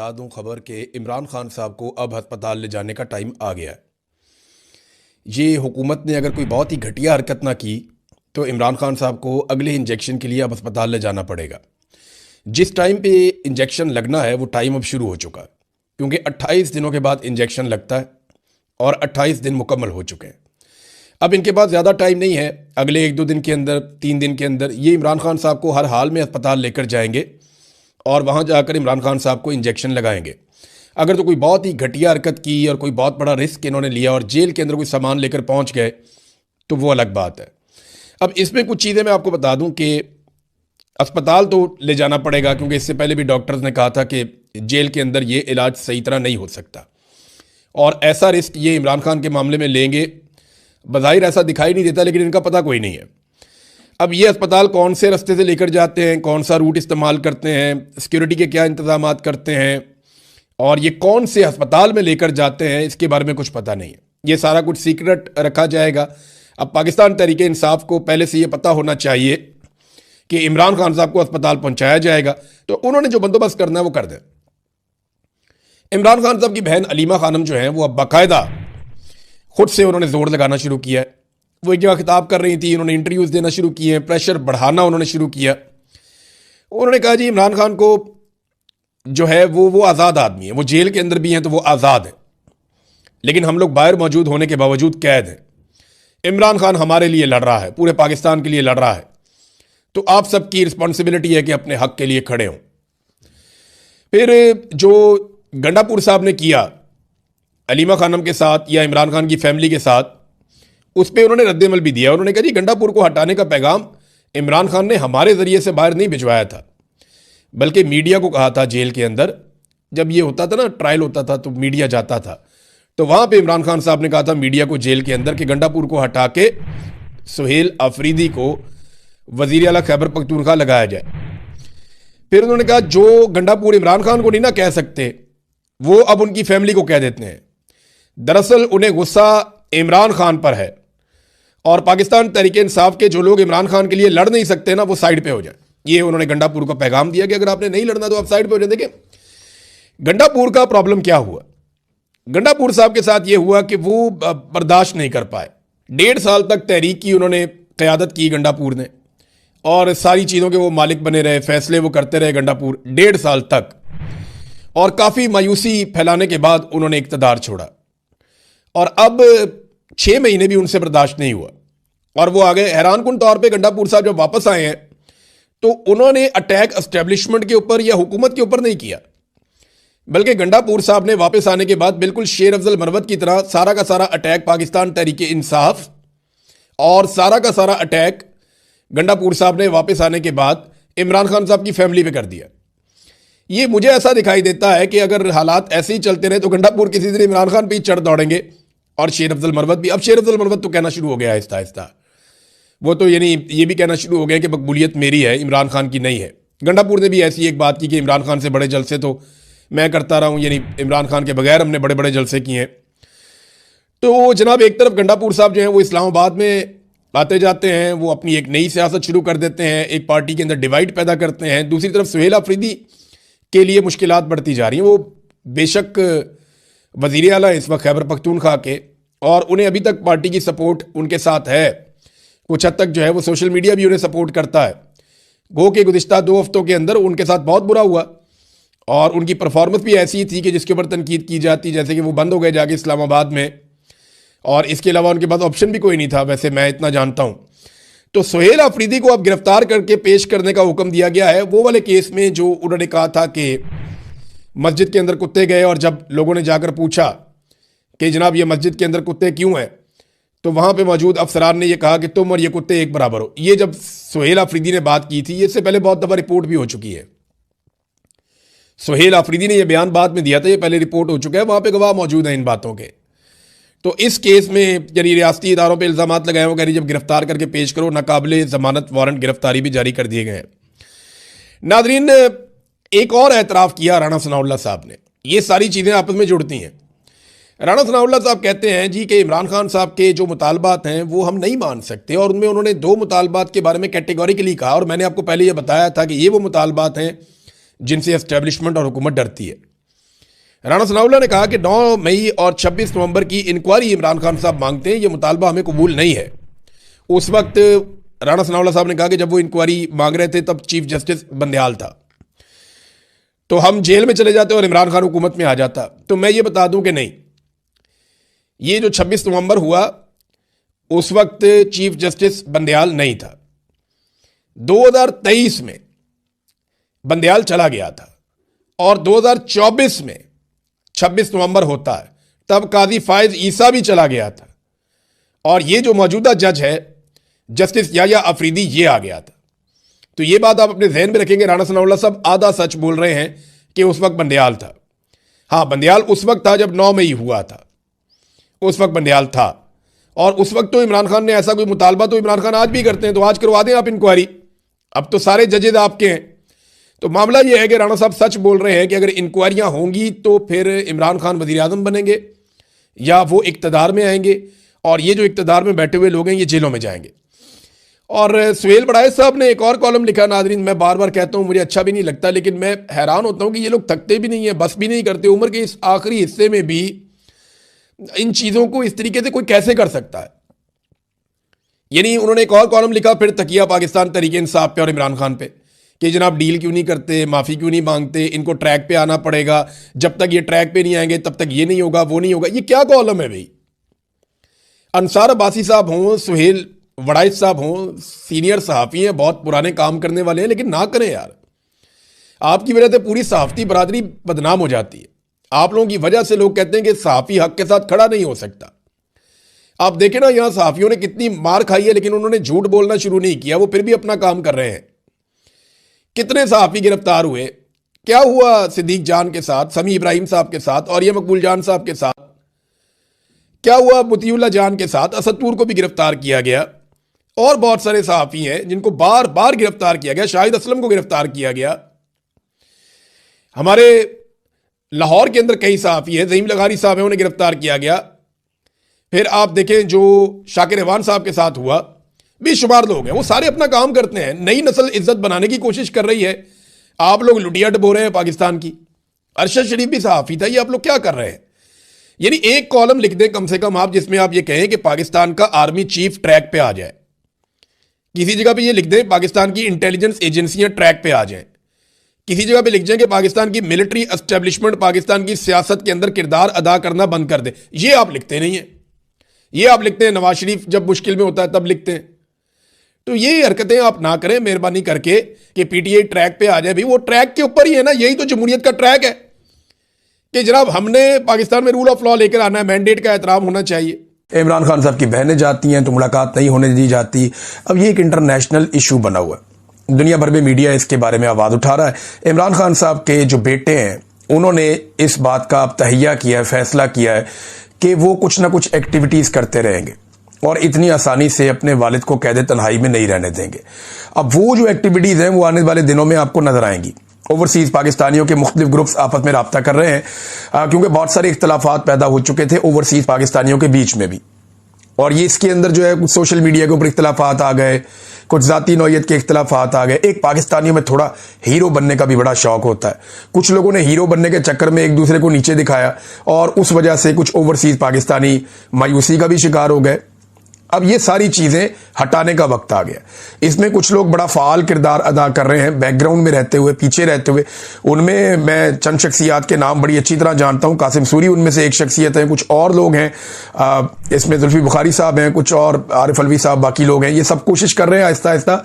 बता दूं खबर कि इमरान खान साहब को अब अस्पताल ले जाने का टाइम आ गया है। ये हुकूमत ने अगर कोई बहुत ही घटिया हरकत ना की तो इमरान खान साहब को अगले इंजेक्शन के लिए अब अस्पताल ले जाना पड़ेगा। जिस टाइम पे इंजेक्शन लगना है वो टाइम अब शुरू हो चुका है, क्योंकि 28 दिनों के बाद इंजेक्शन लगता है और 28 दिन मुकम्मल हो चुके हैं। अब इनके पास ज़्यादा टाइम नहीं है, अगले 1-2 दिन के अंदर, 3 दिन के अंदर ये इमरान खान साहब को हर हाल में अस्पताल लेकर जाएंगे और वहाँ जाकर इमरान खान साहब को इंजेक्शन लगाएंगे। अगर तो कोई बहुत ही घटिया हरकत की और कोई बहुत बड़ा रिस्क इन्होंने लिया और जेल के अंदर कोई सामान लेकर पहुँच गए तो वो अलग बात है। अब इसमें कुछ चीज़ें मैं आपको बता दूं कि अस्पताल तो ले जाना पड़ेगा, क्योंकि इससे पहले भी डॉक्टर्स ने कहा था कि जेल के अंदर ये इलाज सही तरह नहीं हो सकता और ऐसा रिस्क ये इमरान खान के मामले में लेंगे। बज़ाहिर ऐसा दिखाई नहीं देता, लेकिन इनका पता कोई नहीं है। अब ये अस्पताल कौन से रास्ते से लेकर जाते हैं, कौन सा रूट इस्तेमाल करते हैं, सिक्योरिटी के क्या इंतजाम करते हैं और ये कौन से अस्पताल में लेकर जाते हैं, इसके बारे में कुछ पता नहीं है। ये सारा कुछ सीक्रेट रखा जाएगा। अब पाकिस्तान तहरीक इंसाफ को पहले से ये पता होना चाहिए कि इमरान खान साहब को अस्पताल पहुंचाया जाएगा, तो उन्होंने जो बंदोबस्त करना है वो कर दें। इमरान खान साहब की बहन अलीमा खानम जो है वो अब बाकायदा खुद से उन्होंने जोर लगाना शुरू किया है। वो एक जगह खिताब कर रही थी, उन्होंने इंटरव्यूज़ देना शुरू किए हैं, प्रेशर बढ़ाना उन्होंने शुरू किया। उन्होंने कहा जी इमरान खान को जो है वो आज़ाद आदमी है, वो जेल के अंदर भी हैं तो वो आज़ाद है, लेकिन हम लोग बाहर मौजूद होने के बावजूद कैद हैं। इमरान खान हमारे लिए लड़ रहा है, पूरे पाकिस्तान के लिए लड़ रहा है, तो आप सबकी रिस्पॉन्सिबिलिटी है कि अपने हक के लिए खड़े हों। फिर जो गंडापुर साहब ने किया अलीमा खानम के साथ या इमरान खान की फैमिली के साथ, उस पर उन्होंने रद्दमल भी दिया। उन्होंने कहा जी गंडापुर को हटाने का पैगाम इमरान खान ने हमारे ज़रिए से बाहर नहीं भिजवाया था, बल्कि मीडिया को कहा था। जेल के अंदर जब ये होता था ना, ट्रायल होता था तो मीडिया जाता था, तो वहाँ पे इमरान खान साहब ने कहा था मीडिया को जेल के अंदर कि गंडापुर को हटा के सुहेल अफरीदी को वज़ीर आला खैबर पख्तूनख्वा लगाया जाए। फिर उन्होंने कहा जो गंडापुर इमरान खान को नहीं ना कह सकते, वो अब उनकी फैमिली को कह देते हैं। दरअसल उन्हें गुस्सा इमरान खान पर है और पाकिस्तान तहरीक इंसाफ के जो लोग इमरान खान के लिए लड़ नहीं सकते ना, वो साइड पे हो जाए। ये उन्होंने गंडापुर को पैगाम दिया कि अगर आपने नहीं लड़ना तो आप साइड पे हो जाए। देखिए गंडापुर का प्रॉब्लम क्या हुआ, गंडापुर साहब के साथ ये हुआ कि वो बर्दाश्त नहीं कर पाए। 1.5 साल तक तहरीक की उन्होंने क़यादत की गंडापुर ने, और सारी चीज़ों के वो मालिक बने रहे, फैसले वो करते रहे गंडापुर 1.5 साल तक, और काफ़ी मायूसी फैलाने के बाद उन्होंने इक़्तिदार छोड़ा और अब 6 महीने भी उनसे बर्दाश्त नहीं हुआ और वो आ गए। हैरानकुन तौर पे गंडापुर साहब जब वापस आए हैं तो उन्होंने अटैक एस्टेब्लिशमेंट के ऊपर या हुकूमत के ऊपर नहीं किया, बल्कि गंडापुर साहब ने वापस आने के बाद बिल्कुल शेर अफजल मरवत की तरह सारा का सारा अटैक पाकिस्तान तहरीक इंसाफ और सारा का सारा अटैक गंडापुर साहब ने वापस आने के बाद इमरान खान साहब की फैमिली पे कर दिया। ये मुझे ऐसा दिखाई देता है कि अगर हालात ऐसे ही चलते रहे तो गंडापुर किसी दिन इमरान खान पे ही चढ़ दौड़ेंगे और शेर अफजल मरवत भी। अब शेर अफजल मरवत तो कहना शुरू हो गया आहिस्ता आहिस्ता, वो तो यानी ये भी कहना शुरू हो गया कि मकबूलियत मेरी है, इमरान खान की नहीं है। गंडापुर ने भी ऐसी एक बात की कि इमरान खान से बड़े जलसे तो मैं करता रहा हूँ, यानी इमरान खान के बगैर हमने बड़े बड़े जलसे किए हैं। तो जनाब एक तरफ गंडापुर साहब जो हैं वो इस्लामाबाद में आते जाते हैं, वो अपनी एक नई सियासत शुरू कर देते हैं, एक पार्टी के अंदर डिवाइड पैदा करते हैं। दूसरी तरफ सुहेल अफरीदी के लिए मुश्किलात बढ़ती जा रही हैं। वो बेशक वज़ीर आला इस वक्त खैबर पख्तूनख्वा के, और उन्हें अभी तक पार्टी की सपोर्ट उनके साथ है, कुछ हद तक जो है वो सोशल मीडिया भी उन्हें सपोर्ट करता है। गो के गुज़िश्ता 2 हफ्तों के अंदर उनके साथ बहुत बुरा हुआ और उनकी परफॉर्मेंस भी ऐसी थी कि जिसके ऊपर तनकीद की जाती, जैसे कि वो बंद हो गए जाके इस्लामाबाद में, और इसके अलावा उनके पास ऑप्शन भी कोई नहीं था, वैसे मैं इतना जानता हूँ। तो सुहेल अफरीदी को अब गिरफ्तार करके पेश करने का हुक्म दिया गया है, वो वाले केस में जो उन्होंने कहा था कि मस्जिद के अंदर कुत्ते गए और जब लोगों ने जाकर पूछा कि जनाब ये मस्जिद के अंदर कुत्ते क्यों हैं, तो वहाँ पे मौजूद अफसरान ने ये कहा कि तुम और ये कुत्ते एक बराबर हो। ये जब सुहेल अफरीदी ने बात की थी, ये इससे पहले बहुत दफ़ा रिपोर्ट भी हो चुकी है। सुहेल अफरीदी ने यह बयान बाद में दिया था, ये पहले रिपोर्ट हो चुका है, वहाँ पे गवाह मौजूद हैं इन बातों के। तो इस केस में यानी रियासती इदारों पे इल्ज़ाम लगाए हुए, कह रही जब गिरफ्तार करके पेश करो, नाकाबिले ज़मानत वारंट गिरफ्तारी भी जारी कर दिए गए हैं। नादरीन, एक और एतराफ़ किया राणा सनाउल्लाह साहब ने। ये सारी चीज़ें आपस में जुड़ती हैं। राणा सनाउल्लाह साहब कहते हैं जी कि इमरान खान साहब के जो मुतालबात हैं वो हम नहीं मान सकते, और उनमें उन्होंने 2 मुतालबात के बारे में कैटेगोरिकली कहा, और मैंने आपको पहले ये बताया था कि ये वो मुतालबात हैं जिनसे एस्टेब्लिशमेंट और हुकूमत डरती है। राणा सनाउल्लाह ने कहा कि 9 मई और 26 नवंबर की इंक्वायरी इमरान खान साहब मांगते हैं, ये मुतालबा हमें कबूल नहीं है। उस वक्त राणा सनाउल्लाह साहब ने कहा कि जब वो इंक्वायरी मांग रहे थे तब चीफ जस्टिस बंदयाल था, तो हम जेल में चले जाते और इमरान खान हुकूमत में आ जाता। तो मैं ये बता दूं कि नहीं, ये जो 26 नवंबर हुआ उस वक्त चीफ जस्टिस बंदयाल नहीं था। 2023 में बंदयाल चला गया था और 2024 में 26 नवंबर होता है तब काजी फायज ईसा भी चला गया था और ये जो मौजूदा जज है जस्टिस याया अफरीदी, ये आ गया था। तो ये बात आप अपने जहन में रखेंगे। राणा सनाउल्लाह साहब आधा सच बोल रहे हैं कि उस वक्त बंदयाल था। हाँ, बंदयाल उस वक्त था जब 9 मई हुआ था, उस वक्त बंदयाल था। और उस वक्त तो इमरान खान ने ऐसा कोई मुतालबा तो इमरान खान आज भी करते हैं, तो आज करवा दें आप इंक्वायरी। अब तो सारे जजेज आपके हैं। तो मामला यह है कि राणा साहब सच बोल रहे हैं कि अगर इंक्वायरियां होंगी तो फिर इमरान खान वजीर आजम बनेंगे या वो इक्तदार में आएंगे, और ये जो इक्तदार में बैठे हुए लोग हैं ये जेलों में जाएंगे। और सुहेल बड़ाई साहब ने एक और कॉलम लिखा। नाजरीन, मैं बार बार कहता हूं, मुझे अच्छा भी नहीं लगता, लेकिन मैं हैरान होता हूं कि ये लोग थकते भी नहीं है, बस भी नहीं करते। उम्र के इस आखिरी हिस्से में भी इन चीज़ों को इस तरीके से कोई कैसे कर सकता है। यानी उन्होंने एक और कॉलम लिखा फिर तकिया पाकिस्तान तरीके इंसाफ पे और इमरान खान पे कि जनाब डील क्यों नहीं करते, माफ़ी क्यों नहीं मांगते, इनको ट्रैक पे आना पड़ेगा, जब तक ये ट्रैक पे नहीं आएंगे तब तक ये नहीं होगा, वो नहीं होगा। ये क्या कॉलम है भाई? अंसार अब्बासी साहब हों, सुहेल वड़ाइच साहब हों, सीनियर सहाफ़ी हैं, बहुत पुराने काम करने वाले हैं, लेकिन ना करें यार। आपकी वजह से पूरी सहाफ़ती बरादरी बदनाम हो जाती है। आप लोगों की वजह से लोग कहते हैं कि सहाफ़ी हक के साथ खड़ा नहीं हो सकता। आप देखें ना, यहां सहाफ़ियों ने कितनी मार खाई है, लेकिन उन्होंने झूठ बोलना शुरू नहीं किया, वो फिर भी अपना काम कर रहे हैं। कितने सहाफ़ी गिरफ्तार हुए, क्या हुआ सिद्दीक जान के साथ, समी इब्राहिम साहब के साथ, और ये मकबूल जान साहब के साथ, क्या हुआ मुतीउल्लाह जान के साथ, असदपुर को भी गिरफ्तार किया गया, और बहुत सारे सहाफ़ी हैं जिनको बार बार गिरफ्तार किया गया। शाहिद असलम को गिरफ्तार किया गया। हमारे लाहौर के अंदर कई सहाफ़ी हैं, ज़हीम लगारी साहब हैं, उन्हें गिरफ्तार किया गया। फिर आप देखें जो शाकिर रहमान साहब के साथ हुआ, बेशुमार लोग हैं, वो सारे अपना काम करते हैं। नई नस्ल इज्जत बनाने की कोशिश कर रही है, आप लोग लुटिया डबो रहे हैं पाकिस्तान की। अरशद शरीफ भी सहाफ़ी था, ये आप लोग क्या कर रहे हैं? यानी एक कॉलम लिख दें कम से कम आप, जिसमें आप ये कहें कि पाकिस्तान का आर्मी चीफ ट्रैक पे आ जाए। किसी जगह पे ये लिख दें पाकिस्तान की इंटेलिजेंस एजेंसियां ट्रैक पे आ जाएं। किसी जगह पे लिख जाए कि पाकिस्तान की मिलिट्री एस्टेब्लिशमेंट पाकिस्तान की सियासत के अंदर किरदार अदा करना बंद कर दे। ये आप लिखते नहीं है। ये आप लिखते हैं नवाज शरीफ जब मुश्किल में होता है तब लिखते हैं। तो ये हरकतें आप ना करें मेहरबानी करके कि पीटीआई ट्रैक पे आ जाए। भी वो ट्रैक के ऊपर ही है ना, यही तो जमहूरियत का ट्रैक है कि जनाब हमने पाकिस्तान में रूल ऑफ लॉ लेकर आना है, मैंडेट का एहतराम होना चाहिए। इमरान खान साहब की बहनें जाती हैं तो मुलाकात नहीं होने दी जाती। अब ये एक इंटरनेशनल इशू बना हुआ है, दुनिया भर में मीडिया इसके बारे में आवाज उठा रहा है। इमरान खान साहब के जो बेटे हैं उन्होंने इस बात का अब तहैया किया है, फैसला किया है कि वो कुछ ना कुछ एक्टिविटीज करते रहेंगे और इतनी आसानी से अपने वालिद को कैद तन्हाई में नहीं रहने देंगे। अब वो जो एक्टिविटीज हैं वो आने वाले दिनों में आपको नजर आएंगी। ओवरसीज पाकिस्तानियों के मुख्तलिफ ग्रुप्स आपस में राब्ता कर रहे हैं, क्योंकि बहुत सारे इख्तलाफात पैदा हो चुके थे ओवरसीज पाकिस्तानियों के बीच में भी। और ये इसके अंदर जो है कुछ सोशल मीडिया के ऊपर इख्तलाफात आ गए, कुछ जाती नौयत के इख्तलाफात आ गए। एक पाकिस्तानियों में थोड़ा हीरो बनने का भी बड़ा शौक होता है। कुछ लोगों ने हीरो बनने के चक्कर में एक दूसरे को नीचे दिखाया और उस वजह से कुछ ओवरसीज पाकिस्तानी मायूसी का भी शिकार हो गए। अब ये सारी चीजें हटाने का वक्त आ गया। इसमें कुछ लोग बड़ा फाल किरदार अदा कर रहे हैं, बैकग्राउंड में रहते हुए, पीछे रहते हुए। उनमें मैं चंद शख्सियात के नाम बड़ी अच्छी तरह जानता हूं। कासिम सूरी उनमें से एक शख्सियत है, कुछ और लोग हैं, इसमें जुल्फी बुखारी साहब हैं, कुछ और आरिफ अलवी साहब, बाकी लोग हैं। ये सब कोशिश कर रहे हैं आहिस्ता आहिस्ता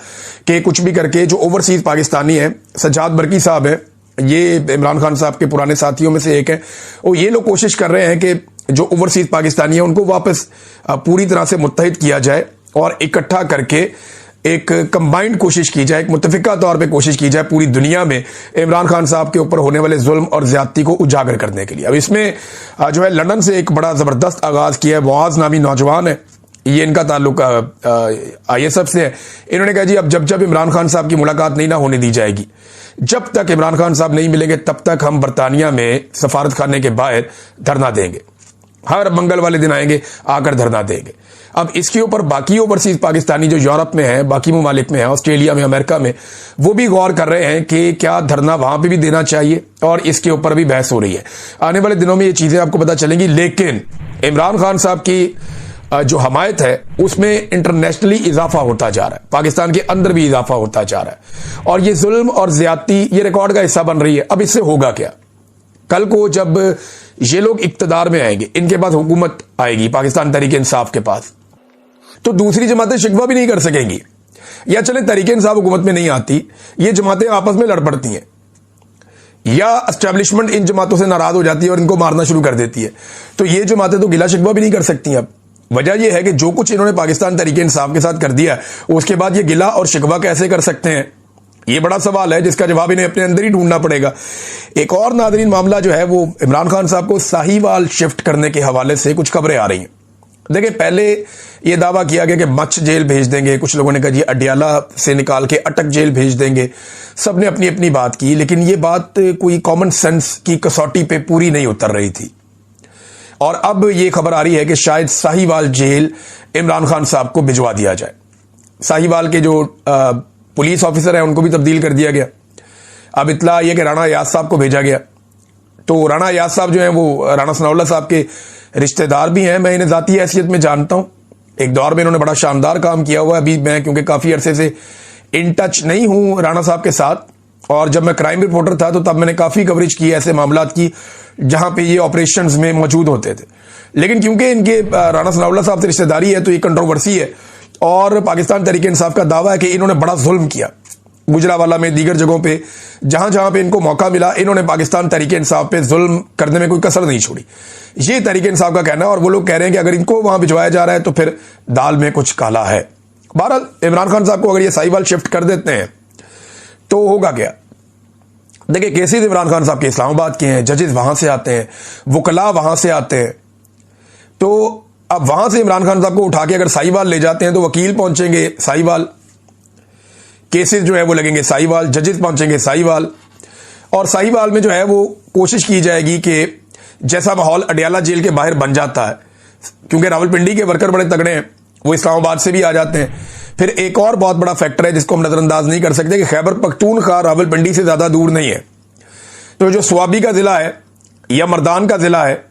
कि कुछ भी करके जो ओवरसीज पाकिस्तानी है, सज्जाद बरकी साहब है, ये इमरान खान साहब के पुराने साथियों में से एक है, और ये लोग कोशिश कर रहे हैं कि जो ओवरसीज पाकिस्तानी है उनको वापस पूरी तरह से मुत्तहिद किया जाए और इकट्ठा करके एक कंबाइंड कोशिश की जाए, एक मुत्तफिका तौर पे कोशिश की जाए पूरी दुनिया में इमरान खान साहब के ऊपर होने वाले जुल्म और ज्यादती को उजागर करने के लिए। अब इसमें जो है लंदन से एक बड़ा जबरदस्त आगाज किया है। मुआज नामी नौजवान है, ये इनका ताल्लुक ISF से है। इन्होंने कहा जी अब जब जब इमरान खान साहब की मुलाकात नहीं ना होने दी जाएगी, जब तक इमरान खान साहब नहीं मिलेंगे तब तक हम बरतानिया में सफारत खाने के बाहर धरना देंगे। हर मंगल वाले दिन आएंगे, आकर धरना देंगे। अब इसके ऊपर बाकी ओवरसीज पाकिस्तानी जो यूरोप में है, बाकी ममालिक में है, ऑस्ट्रेलिया में, अमेरिका में, वो भी गौर कर रहे हैं कि क्या धरना वहां पे भी देना चाहिए, और इसके ऊपर भी बहस हो रही है। आने वाले दिनों में ये चीजें आपको पता चलेंगी। लेकिन इमरान खान साहब की जो हमायत है उसमें इंटरनेशनली इजाफा होता जा रहा है, पाकिस्तान के अंदर भी इजाफा होता जा रहा है, और ये जुल्म और ज्यादती ये रिकॉर्ड का हिस्सा बन रही है। अब इससे होगा क्या? कल को जब ये लोग इक्तदार में आएंगे, इनके पास हुकूमत आएगी, पाकिस्तान तहरीक इंसाफ के पास, तो दूसरी जमातें शिकवा भी नहीं कर सकेंगी। या चले तहरीक इंसाफ हुकूमत में नहीं आती, ये जमातें आपस में लड़ पड़ती हैं, या एस्टैब्लिशमेंट इन जमातों से नाराज हो जाती है और इनको मारना शुरू कर देती है। तो ये जमातें तो गिला शिकवा भी नहीं कर सकती। अब वजह यह है कि जो कुछ इन्होंने पाकिस्तान तहरीक इंसाफ के साथ कर दिया, उसके बाद ये गिला और शिकवा कैसे कर सकते हैं? ये बड़ा सवाल है जिसका जवाब इन्हें अपने अंदर ही ढूंढना पड़ेगा। एक और नादरीन मामला जो है वो इमरान खान साहब को साहिवाल शिफ्ट करने के हवाले से कुछ खबरें आ रही हैं। देखिए, पहले ये दावा किया गया कि मच्छ जेल भेज देंगे, कुछ लोगों ने कहा जी अडियाला से निकाल के अटक जेल भेज देंगे। सबने अपनी अपनी बात की, लेकिन ये बात कोई कॉमन सेंस की कसौटी पे पूरी नहीं उतर रही थी। और अब ये खबर आ रही है कि शायद साहिवाल जेल इमरान खान साहब को भिजवा दिया जाए। साहिवाल के जो पुलिस ऑफिसर है उनको भी तब्दील कर दिया गया। अब इतला यह कि राणा अयाज साहब को भेजा गया। तो राणा अयाज साहब जो हैं वो राणा सनाउल्लाह साहब के रिश्तेदार भी हैं। मैं इन्हें जाती हैसियत में जानता हूं। एक दौर में इन्होंने बड़ा शानदार काम किया हुआ है। अभी मैं क्योंकि काफी अरसे से इन टच नहीं हूं राणा साहब के साथ, और जब मैं क्राइम रिपोर्टर था तो तब मैंने काफी कवरेज की ऐसे मामलात की जहां पे ये ऑपरेशंस में मौजूद होते थे। लेकिन क्योंकि इनके राणा सनाउल्लाह साहब से रिश्तेदारी है तो ये कंट्रोवर्सी है, और पाकिस्तान तहरीक इंसाफ का दावा है कि इन्होंने बड़ा जुल्म किया गुजरावाला में, दीगर जगहों पे जहां जहां पे इनको मौका मिला इन्होंने पाकिस्तान तहरीक इंसाफ पे जुल्म करने में कोई कसर नहीं छोड़ी। ये तहरीक इंसाफ का कहना है, और वो लोग कह रहे हैं कि अगर इनको वहां भिजवाया जा रहा है तो फिर दाल में कुछ काला है। बहरहाल इमरान खान साहब को अगर ये साहिवाल शिफ्ट कर देते हैं तो होगा क्या? देखिए, केसेस इमरान खान साहब के इस्लामाबाद के हैं, जजेस वहां से आते हैं, वकला वहां से आते हैं। तो अब वहां से इमरान खान साहब को उठा के अगर साहिवाल ले जाते हैं तो वकील पहुंचेंगे साहिवाल, केसेस जो है वो लगेंगे साहिवाल, जजेस पहुंचेंगे साहिवाल, और साहिवाल में जो है वो कोशिश की जाएगी कि जैसा माहौल अडियाला जेल के बाहर बन जाता है, क्योंकि रावलपिंडी के वर्कर बड़े तगड़े हैं, वो इस्लामाबाद से भी आ जाते हैं। फिर एक और बहुत बड़ा फैक्टर है जिसको हम नजरअंदाज नहीं कर सकते कि खैबर पख्तूनख्वा रावलपिंडी से ज्यादा दूर नहीं है। तो जो स्वाबी का जिला है या मर्दान का जिला है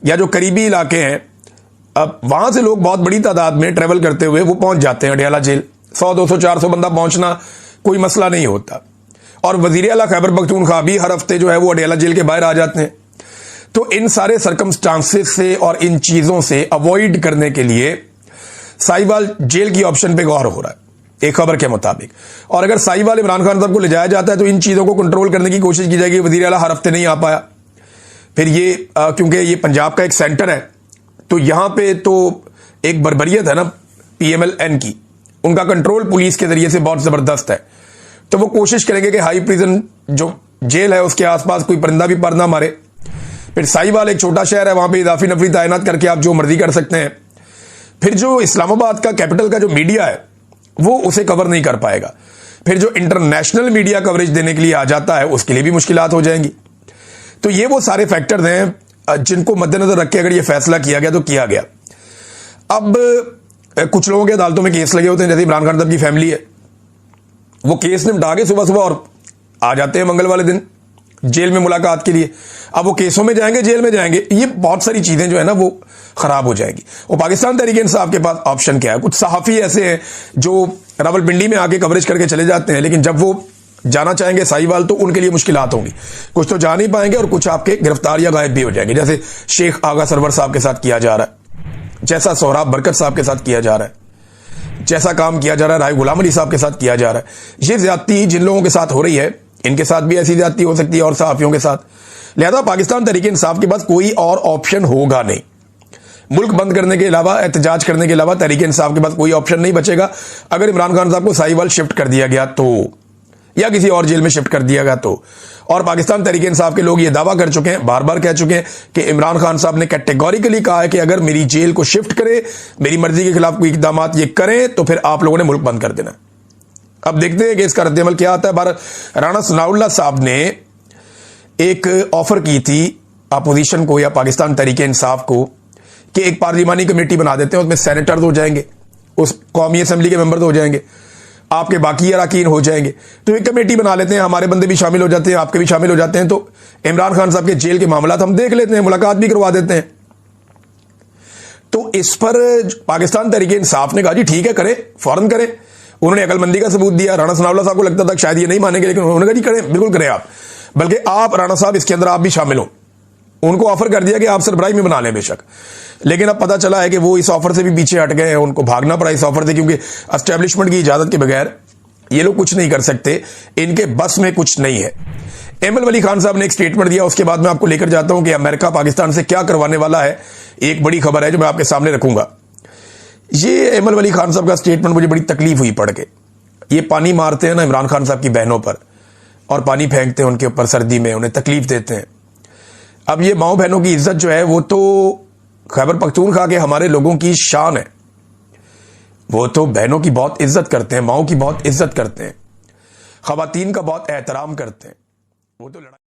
या जो करीबी इलाके हैं, अब वहां से लोग बहुत बड़ी तादाद में ट्रेवल करते हुए वो पहुंच जाते हैं अडियाला जेल। 100, 200, 400 बंदा पहुंचना कोई मसला नहीं होता। और वजीर आला खैबर पख्तूनख्वा भी हर हफ्ते जो है वो अडियाला जेल के बाहर आ जाते हैं। तो इन सारे सर्कमस्टांसेस से और इन चीजों से अवॉइड करने के लिए साहिवाल जेल की ऑप्शन पे गौर हो रहा है एक खबर के मुताबिक। और अगर साहिवाल इमरान खान साहब को ले जाया जाता है तो इन चीजों को कंट्रोल करने की कोशिश की जाएगी। वजीर आला हर हफ्ते नहीं आ पाया, फिर ये क्योंकि ये पंजाब का एक सेंटर है तो यहां पे तो एक बर्बरियत है ना PMLN की, उनका कंट्रोल पुलिस के जरिए से बहुत जबरदस्त है। तो वो कोशिश करेंगे कि हाई प्रिजन जो जेल है उसके आसपास कोई परिंदा भी पर ना मारे। फिर साहिवाल एक छोटा शहर है, वहां पे इजाफी नफरी तैनात करके आप जो मर्जी कर सकते हैं। फिर जो इस्लामाबाद का कैपिटल का जो मीडिया है वो उसे कवर नहीं कर पाएगा। फिर जो इंटरनेशनल मीडिया कवरेज देने के लिए आ जाता है उसके लिए भी मुश्किलात हो जाएंगी। तो ये वो सारे फैक्टर्स हैं जिनको मद्देनजर रख के अगर ये फैसला किया गया तो किया गया। अब कुछ लोगों के अदालतों में केस लगे होते हैं, जैसे इमरान खान साहब की फैमिली है, वो केस निपटा के सुबह सुबह और आ जाते हैं मंगल वाले दिन जेल में मुलाकात के लिए। अब वो केसों में जाएंगे, जेल में जाएंगे, ये बहुत सारी चीजें जो है ना वो खराब हो जाएंगी। और पाकिस्तान तहरीक इंसाफ के पास ऑप्शन क्या है? कुछ सहाफी ऐसे हैं जो रावलपिंडी में आके कवरेज करके चले जाते हैं, लेकिन जब वो जाना चाहेंगे साहिवाल तो उनके लिए मुश्किलात होंगी। कुछ तो जा नहीं पाएंगे और कुछ आपके गिरफ्तार या गायब भी हो जाएंगे, जैसे शेख आगा सरवर साहब के साथ किया जा रहा है, जैसा सोहराब बरकत साहब के साथ किया जा रहा है, जैसा काम किया जा रहा है राय गुलाम अली साहब के साथ किया जा रहा है। ये ज्यादती जिन लोगों के साथ हो रही है इनके साथ भी ऐसी ज्यादती हो सकती है और सहाफियों के साथ। लिहाजा पाकिस्तान तहरीक इंसाफ के पास कोई और ऑप्शन होगा नहीं। मुल्क बंद करने के अलावा, एहतजाज करने के अलावा तहरीक इंसाफ के पास कोई ऑप्शन नहीं बचेगा। अगर इमरान खान साहब को साहिवाल शिफ्ट कर दिया गया तो, या किसी और जेल में शिफ्ट कर दिया गया तो। और पाकिस्तान तहरीक इंसाफ के लोग ये दावा कर चुके हैं, बार बार कह चुके हैं कि इमरान खान साहब ने कैटेगोरिकली कहा है कि अगर मेरी जेल को शिफ्ट करे, मेरी मर्जी के खिलाफ कोई इकदाम ये करें तो फिर आप लोगों ने मुल्क बंद कर देना। अब देखते हैं कि इसका रद्देअमल क्या आता है। बार राणा सनाउल्लाह साहब ने एक ऑफर की थी अपोजिशन को या पाकिस्तान तहरीक इंसाफ को कि एक पार्लिमानी कमेटी बना देते हैं, उसमें सेनेटर्स हो जाएंगे, उस कौमी असेंबली के मेंबर हो जाएंगे, आपके बाकी अरकान हो जाएंगे, तो एक कमेटी बना लेते हैं, हमारे बंदे भी शामिल हो जाते हैं, आपके भी शामिल हो जाते हैं, तो इमरान खान साहब के जेल के मामला हम देख लेते हैं, मुलाकात भी करवा देते हैं। तो इस पर पाकिस्तान तहरीक इंसाफ ने कहा जी ठीक है, करें, फौरन करें। उन्होंने अकलमंदी का सबूत दिया। राणा सनाउल्लाह साहब को लगता था शायद ये नहीं मानेंगे, लेकिन उन्होंने कहा जी करें, बिल्कुल करें आप, बल्कि आप राणा साहब इसके अंदर आप भी शामिल हो। उनको ऑफर कर दिया कि आप सरबराही में बना लें बेशक, लेकिन अब पता चला है कि वो इस ऑफर से भी पीछे हट गए हैं, उनको भागना पड़ा इस ऑफर से, क्योंकि एस्टेब्लिशमेंट की इजाजत के बगैर ये लोग कुछ नहीं कर सकते, इनके बस में कुछ नहीं है। एमएल वली खान साहब ने एक स्टेटमेंट दिया, उसके बाद मैं आपको लेकर जाता हूं कि अमेरिका पाकिस्तान से क्या करवाने वाला है। एक बड़ी खबर है जो मैं आपके सामने रखूंगा। ये एमएल वली खान साहब का स्टेटमेंट मुझे बड़ी तकलीफ हुई पढ़ के। ये पानी मारते हैं ना इमरान खान साहब की बहनों पर, और पानी फेंकते हैं उनके ऊपर सर्दी में, उन्हें तकलीफ देते हैं। अब ये माओ बहनों की इज्जत जो है वो तो खैबर पख्तूनख्वा के हमारे लोगों की शान है। वो तो बहनों की बहुत इज्जत करते हैं, माओ की बहुत इज्जत करते हैं, खवातीन का बहुत एहतराम करते हैं। वो तो लड़ाई